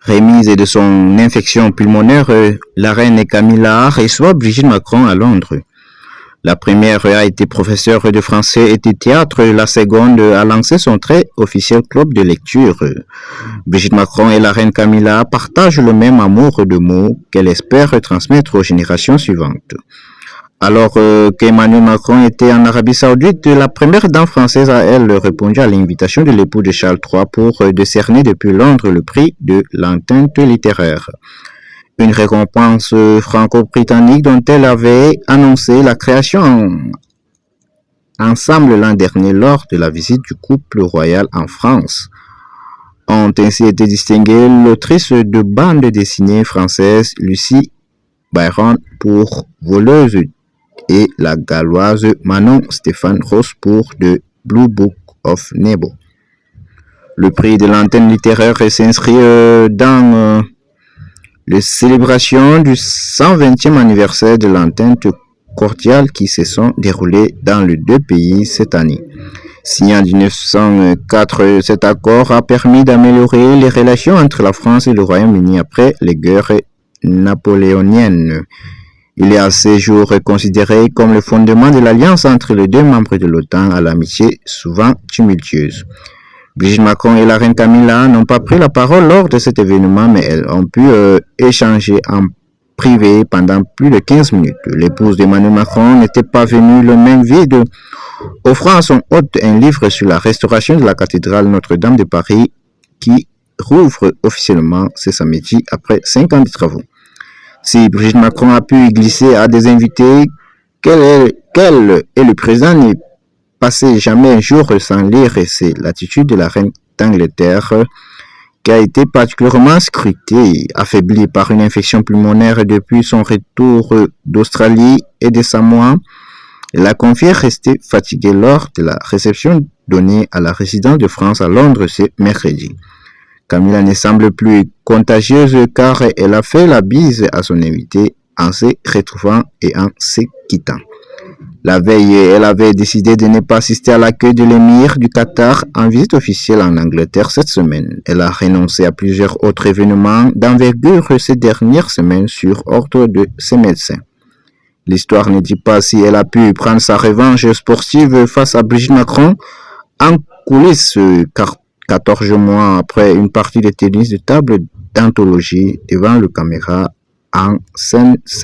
Remise de son infection pulmonaire, la reine Camilla reçoit Brigitte Macron à Londres. La première a été professeure de français et de théâtre, la seconde a lancé son très officiel club de lecture. Brigitte Macron et la reine Camilla partagent le même amour de mots qu'elle espère transmettre aux générations suivantes. Alors qu'Emmanuel Macron était en Arabie Saoudite, la première dame française a, elle, répondu à l'invitation de l'époux de Charles III pour décerner depuis Londres le prix de l'entente littéraire. Une récompense franco-britannique dont elle avait annoncé la création ensemble l'an dernier lors de la visite du couple royal en France. Ont ainsi été distinguées l'autrice de bande dessinée française Lucie Byron pour Voleuse et la galloise Manon Stéphane Ross pour The Blue Book of Nebo. Le prix de l'antenne littéraire s'inscrit dans les célébrations du 120e anniversaire de l'entente cordiale qui se sont déroulées dans les deux pays cette année. Signé en 1904, cet accord a permis d'améliorer les relations entre la France et le Royaume-Uni après les guerres napoléoniennes. Il est à ce jour considéré comme le fondement de l'alliance entre les deux membres de l'OTAN à l'amitié souvent tumultueuse. Brigitte Macron et la reine Camilla n'ont pas pris la parole lors de cet événement, mais elles ont pu échanger en privé pendant plus de 15 minutes. L'épouse d'Emmanuel Macron n'était pas venue le même vide, offrant à son hôte un livre sur la restauration de la cathédrale Notre-Dame de Paris qui rouvre officiellement ce samedi après 5 ans de travaux. Si Brigitte Macron a pu glisser à des invités qu'elle et le président n'aient passé jamais un jour sans lire, c'est l'attitude de la reine d'Angleterre qui a été particulièrement scrutée, affaiblie par une infection pulmonaire depuis son retour d'Australie et de Samoa. Elle a confié rester fatiguée lors de la réception donnée à la résidence de France à Londres ce mercredi. Camilla ne semble plus contagieuse car elle a fait la bise à son invité en se retrouvant et en se quittant. La veille, elle avait décidé de ne pas assister à l'accueil de l'émir du Qatar en visite officielle en Angleterre cette semaine. Elle a renoncé à plusieurs autres événements d'envergure ces dernières semaines sur ordre de ses médecins. L'histoire ne dit pas si elle a pu prendre sa revanche sportive face à Brigitte Macron en coulisses 14 mois après une partie de tennis de table d'anthologie devant le caméra en scène.